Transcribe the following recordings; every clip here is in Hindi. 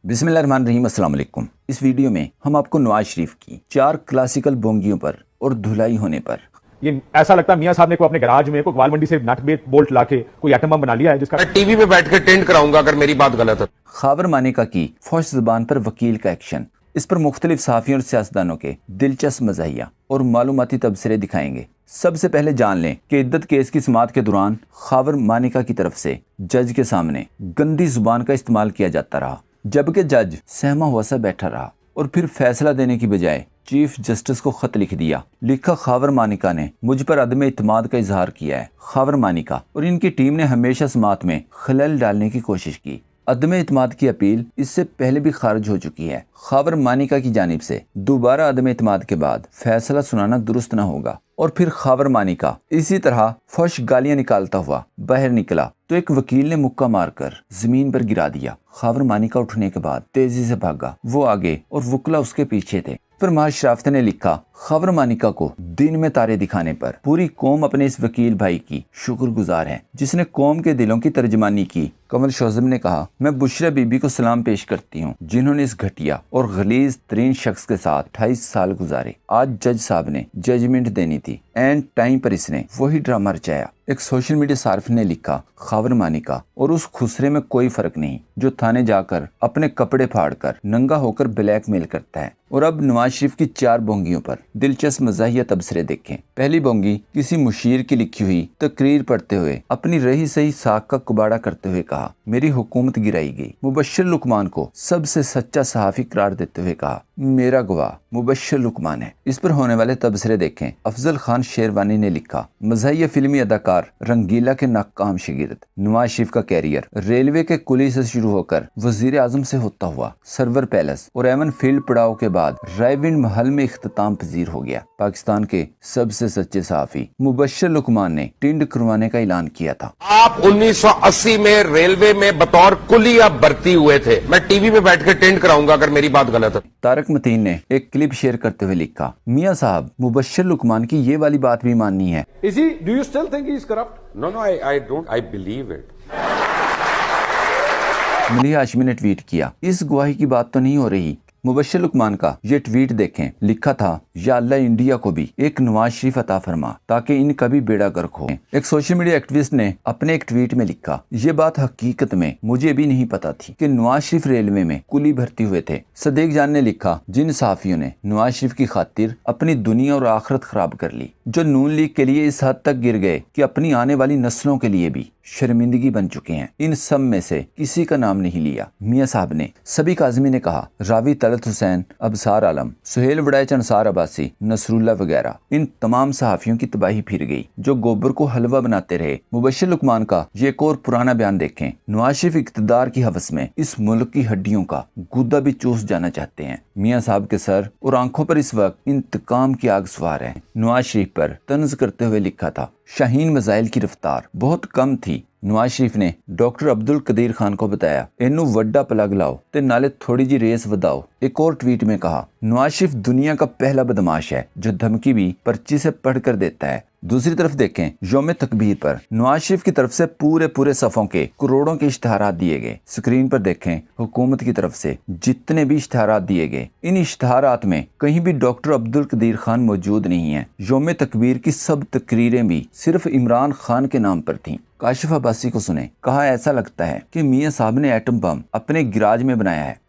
बिस्मिल्लाहिर्रहमानिर्रहीम, अस्सलाम वालेकुम। इस वीडियो में हम आपको नवाज शरीफ की 4 क्लासिकल बोंगियों पर और धुलाई होने पर ये ऐसा लगता है मियां साहब ने को अपने गराज में कोई ग्वाल मंडी से नट बोल्ट लाके कोई एटम बम बना लिया है जिसका मैं टीवी पे बैठ के टेंट कराऊंगा अगर मेरी बात गलत है। खावर मानेका की फौश जुबान पर वकील का एक्शन। इस पर मुख्तलिफ सहाफियों और सियासतदानों के दिलचस्प मज़ाहिया और मालूमाती तबसरे दिखाएंगे। सबसे पहले जान लें कि इद्दत केस की समाअत के दौरान खावर मानेका की तरफ से जज के सामने गंदी जुबान का इस्तेमाल किया जाता रहा, जबकि जज सहमा हुआ सा बैठा रहा और फिर फैसला देने की बजाय चीफ जस्टिस को खत लिख दिया। लिखा, खावर मानिका ने मुझ पर अदम इत्मीनान का इजहार किया है। खावर मानिका और इनकी टीम ने हमेशा समाअत में खलल डालने की कोशिश की। अदम इत्मीनान की अपील इससे पहले भी खारिज हो चुकी है। खावर मानिका की जानिब से दोबारा अदम इत्मीनान के बाद फैसला सुनाना दुरुस्त न होगा। और फिर खावर मानिका इसी तरह फौश गालियां निकालता हुआ बाहर निकला तो एक वकील ने मुक्का मारकर जमीन पर गिरा दिया। खावर मानिका उठने के बाद तेजी से भागा, वो आगे और वकला उसके पीछे थे। फिर महाज शराफत ने लिखा, खावर मानिका को दिन में तारे दिखाने पर पूरी कौम अपने इस वकील भाई की शुक्रगुजार है जिसने कौम के दिलों की तर्जमानी की। कमल शोजम ने कहा, मैं बुशरा बीबी को सलाम पेश करती हूँ जिन्होंने इस घटिया और गलीज तरीन शख्स के साथ 28 साल गुजारे। आज जज साहब ने जजमेंट देनी थी, एंड टाइम पर इसने वही ड्रामा रचाया। एक सोशल मीडिया सार्फ ने लिखा, खावर मानिका और उस खुसरे में कोई फर्क नहीं जो थाने जाकर अपने कपड़े फाड़कर नंगा होकर ब्लैकमेल करता है। और अब नवाज शरीफ की 4 बोंगियों पर दिलचस्प मज़ाहिया तबसरे देखें। पहली बोंगी किसी मुशीर की लिखी हुई तकरीर पढ़ते हुए अपनी रही सही साख का कुबाड़ा करते हुए कहा, मेरी हुकूमत गिराई गई। मुबश्शिर लुकमान को सबसे सच्चा सहाफ़ी करार देते हुए कहा, मेरा गवाह मुबश्शिर लुकमान है। इस पर होने वाले तबसरे देखें। अफजल खान शेरवानी ने लिखा, मज़ाहिया फिल्मी अदाकार रंगीला के नाकाम शागिर्द। नवाज शरीफ का कैरियर रेलवे के कुली से शुरू होकर वजीर आजम से होता हुआ सरवर पैलेस और एवन फील्ड पड़ाव के बाद रायविंड महल में इख्तिताम पजीर हो गया। पाकिस्तान के सबसे सच्चे सहाफ़ी मुबश्शिर लुकमान ने टिंड करवाने का ऐलान किया था। आप 1980 में रेलवे में बतौर कुलिया भर्ती हुए थे। मैं टीवी पे बैठ के टेंट कराऊंगा अगर मेरी बात गलत है। तारक मतीन ने एक क्लिप शेयर करते हुए लिखा, मियां साहब मुबश्शिर लुकमान की ये वाली बात भी माननी है। Do you still think he is corrupt? No I don't, I believe it. Maliha Hashmi ने ट्वीट किया, इस गवाही की बात तो नहीं हो रही। मुबश्शिर लुकमान का ये ट्वीट देखें। लिखा था, या अल्लाह इंडिया को भी एक नवाज शरीफ अता फरमा ताकि इनका भी बेड़ा गर्क हो। एक सोशल मीडिया एक्टिविस्ट ने अपने एक ट्वीट में लिखा, ये बात हकीकत में मुझे भी नहीं पता थी कि नवाज शरीफ रेलवे में कुली भर्ती हुए थे। सदीक जान ने लिखा, जिन सहाफियों ने नवाज शरीफ की खातिर अपनी दुनिया और आखिरत खराब कर ली, जो नून लीग के लिए इस हद तक गिर गए कि अपनी आने वाली नस्लों के लिए भी शर्मिंदगी बन चुके हैं, इन सब में से किसी का नाम नहीं लिया। मियां साहब ने सभी काज़मी ने कहा, रावी तलत हुसैन, अबसार आलम, सुहेल वड़ैच, अंसार अब्बासी, नसरुल्ला वगैरह, इन तमाम सहाफियों की तबाही फिर गई जो गोबर को हलवा बनाते रहे। मुबश्शिर लुकमान का ये एक और पुराना बयान देखें। नवाज शरीफ इक़्तिदार की हवस में इस मुल्क की हड्डियों का गुद्दा भी चूस जाना चाहते हैं। मियां साहब के सर और आंखों पर इस वक्त इंतकाम की आग सवार है। नवाज शरीफ पर तंज करते हुए लिखा था, शाहीन मिसाइल की रफ्तार बहुत कम थी। नवाज शरीफ ने डॉक्टर अब्दुल कदीर खान को बताया, इनू वड्डा पलग लाओ ते नाले थोड़ी जी रेस वधाओ। एक और ट्वीट में कहा, नवाज शरीफ दुनिया का पहला बदमाश है जो धमकी भी पर्ची से पढ़कर देता है। दूसरी तरफ देखें, यौम तकबीर पर नवाज शरीफ की तरफ से पूरे सफ़ों के करोड़ों के इश्तिहारात दिए गए। स्क्रीन पर देखें, हुकूमत की तरफ से जितने भी इश्तिहारात दिए गए, इन इश्तिहारात में कहीं भी डॉक्टर अब्दुल कदीर खान मौजूद नहीं है। यौम तकबीर की सब तकरीरें भी सिर्फ इमरान खान के नाम पर थीं। काशिफ अब्बासी को सुने, कहा, ऐसा लगता है कि मियां साहब ने एटम बम अपने गिराज में बनाया है।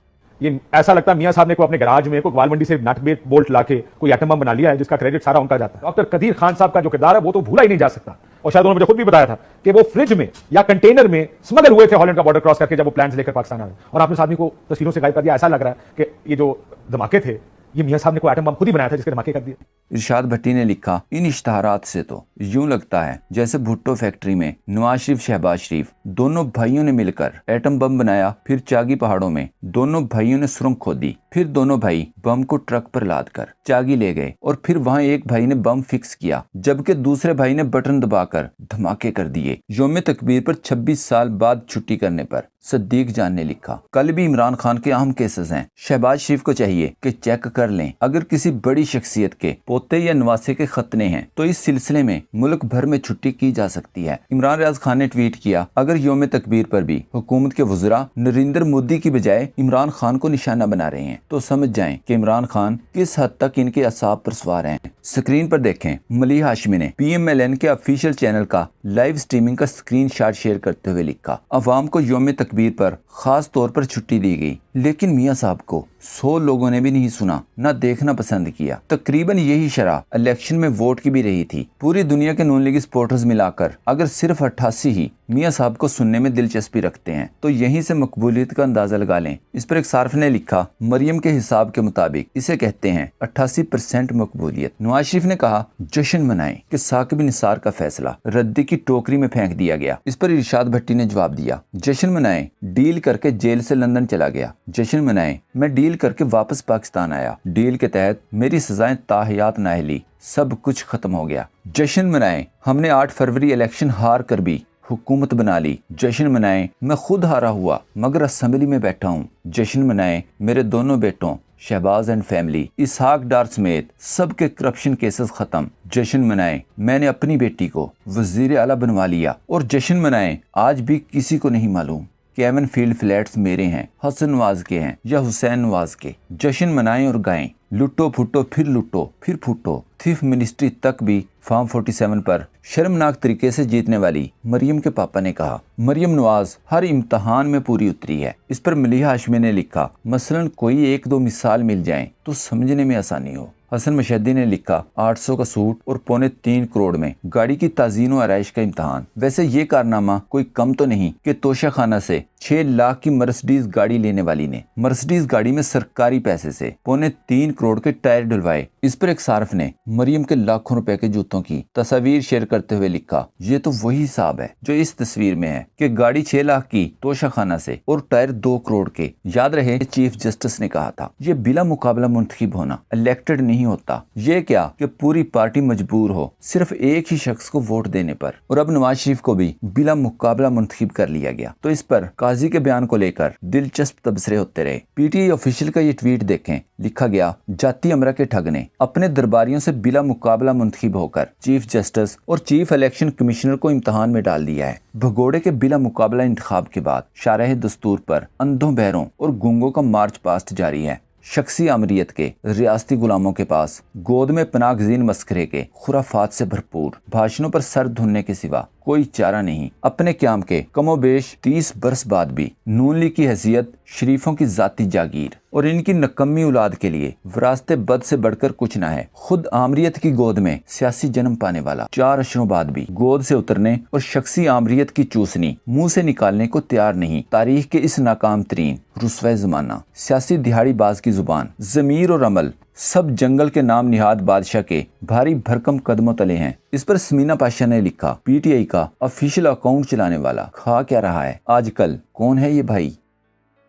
ये ऐसा लगता है मियां साहब ने को अपने गराज में कोई ग्वाल मंडी से नट बोल्ट लाके कोई एटम बम बना लिया है जिसका क्रेडिट सारा उनका जाता है। डॉक्टर कदीर खान साहब का जो किरदार है वो तो भूला ही नहीं जा सकता। और शायद उन्होंने मुझे खुद भी बताया था कि वो फ्रिज में या कंटेनर में स्मगल हुए थे हॉलैंड का बॉर्डर क्रॉस करके जब वो प्लान्स लेकर पाकिस्तान आए। और आपने उस आदमी को तस्वीरों से गायब कर दिया। ऐसा लग रहा है कि ये जो धमाके थे ये मियां साहब ने कोई एटम बम खुद ही बनाया था जिसके धमाके कर दिए। इरशाद भट्टी ने लिखा, इन इश्तिहारात से तो यूं लगता है जैसे भुट्टो फैक्ट्री में नवाज शरीफ शहबाज शरीफ दोनों भाइयों ने मिलकर एटम बम बनाया, फिर चागी पहाड़ों में दोनों भाइयों ने सुरंग खोदी, फिर दोनों भाई बम को ट्रक पर लाद कर चागी ले गए और फिर वहां एक भाई ने बम फिक्स किया जबकि दूसरे भाई ने बटन दबाकर धमाके कर दिए। यौम तकबीर पर 26 साल बाद छुट्टी करने पर सद्दीक जान ने लिखा, कल भी इमरान खान के अहम केसेस हैं। शहबाज शरीफ को चाहिए कि चेक कर लें, अगर किसी बड़ी शख्सियत के पोते या नवासे के खतने हैं तो इस सिलसिले में मुल्क भर में छुट्टी की जा सकती है। इमरान रियाज खान ने ट्वीट किया, अगर यौम तकबीर पर भी हुकूमत के वज़रा नरेंद्र मोदी की बजाय इमरान खान को निशाना बना रहे हैं तो समझ जाएं कि इमरान खान किस हद तक इनके असाब पर सवार हैं। स्क्रीन पर देखें, मलिह हाशमी ने PMLN के ऑफिशियल चैनल का लाइव स्ट्रीमिंग का स्क्रीनशॉट शेयर करते हुए लिखा, अवाम को यौम तकबीर पर खास तौर पर छुट्टी दी गई, लेकिन मियां साहब को 100 लोगों ने भी नहीं सुना, न देखना पसंद किया। तकरीबन यही शरह इलेक्शन में वोट की भी रही थी। पूरी दुनिया के नून लीग सपोर्टर्स मिलाकर अगर सिर्फ 88 ही मियां साहब को सुनने में दिलचस्पी रखते हैं तो यहीं से मकबूलियत का अंदाजा लगा लें। इस पर एक सार्फ ने लिखा, मरियम के हिसाब के मुताबिक इसे कहते हैं 88% मकबूलियत। नवाज शरीफ ने कहा, जश्न मनाएं कि साकिब निसार का फैसला रद्दी की टोकरी में फेंक दिया गया। इस पर इरशाद भट्टी ने जवाब दिया, जश्न मनाएं, डील करके जेल से लंदन चला गया। जश्न मनाएं, मैं डील करके वापस पाकिस्तान आया। डील के तहत मेरी सजाएं ताहयात नाहली, सब कुछ खत्म हो गया। जश्न मनाएं, हमने 8 फरवरी इलेक्शन हार कर भी हुकूमत बना ली। जश्न मनाएं, मैं खुद हारा हुआ मगर असेंबली में बैठा हूँ। जश्न मनाएं, मेरे दोनों बेटों शहबाज एंड फैमिली, इसहाक डार समेत सबके करप्शन केसेस खत्म। जश्न मनाएं, मैंने अपनी बेटी को वजीर आला बनवा लिया। और जश्न मनाएं, आज भी किसी को नहीं मालूम कि एवन फील्ड फ्लैट्स मेरे हैं, हसन नवाज के हैं या हुसैन नवाज के। जश्न मनाएं और गाएं, लुटो फुटो फिर फुटो। चीफ मिनिस्ट्री तक भी फॉर्म 47 पर शर्मनाक तरीके से जीतने वाली मरियम के पापा ने कहा, मरियम नवाज हर इम्तहान में पूरी उतरी है। इस पर मलिह हाशमी ने लिखा, मसलन कोई 1-2 मिसाल मिल जाए तो समझने में आसानी हो। हसन मशहदी ने लिखा, 800 का सूट और 3.25 करोड़ में गाड़ी की ताजीन और आराइश का इम्तहान। वैसे ये कारनामा कोई कम तो नहीं कि तोशा खाना से 6 लाख की मर्सिडीज गाड़ी लेने वाली ने मर्सिडीज गाड़ी में सरकारी पैसे से 3.25 करोड़ के टायर डलवाए। इस पर एक सार्फ ने मरियम के लाखों रुपए के जूतों की तस्वीर शेयर करते हुए लिखा, ये तो वही हिसाब है जो इस तस्वीर में है कि गाड़ी 6 लाख की तोशा खाना से और टायर 2 करोड़ के। याद रहे चीफ जस्टिस ने कहा था, ये बिला मुकाबला मुंतखब होना, इलेक्टेड नहीं होता। ये क्या कि पूरी पार्टी मजबूर हो सिर्फ एक ही शख्स को वोट देने पर। और अब नवाज शरीफ को भी बिला मुकाबला मुंतखब कर लिया गया। तो इस पर काजी के बयान को लेकर दिलचस्प तबसरे होते रहे। PTI ऑफिशियल का ये ट्वीट देखें, लिखा गया, जाती अमरा के ठग ने अपने दरबारियों से बिला मुकाबला मुंतखब होकर चीफ जस्टिस और चीफ इलेक्शन कमिश्नर को इम्तहान में डाल दिया है। भगोड़े के बिला मुकाबला इंतखाब के बाद शारह दस्तूर पर अंधों, बहरों और गूंगों का मार्च पास्ट जारी है। शख्सी आमरीत के रियासती गुलामों के पास गोद में पनागजीन मस्करे के खुराफात से भरपूर भाषणों पर सर धुनने के सिवा कोई चारा नहीं। अपने क्याम के कमोबेश 30 बरस बाद भी नून लीग की हैसियत शरीफों की जाती जागीर और इनकी नकम्मी औलाद के लिए विरासत बद से बढ़कर कुछ ना है। खुद आमरीत की गोद में सियासी जन्म पाने वाला 4 अशरों बाद भी गोद से उतरने और शख्सी आमरीत की चूसनी मुंह से निकालने को तैयार नहीं। तारीख के इस नाकाम तरीन रुस्वा जमाना सियासी दिहाड़ी बाज की जुबान, जमीर और अमल सब जंगल के नाम निहाद बादशाह के भारी भरकम कदमों तले हैं। इस पर समीना पाशा ने लिखा, PTI का ऑफिशियल अकाउंट चलाने वाला खा क्या रहा है आजकल, कौन है ये भाई?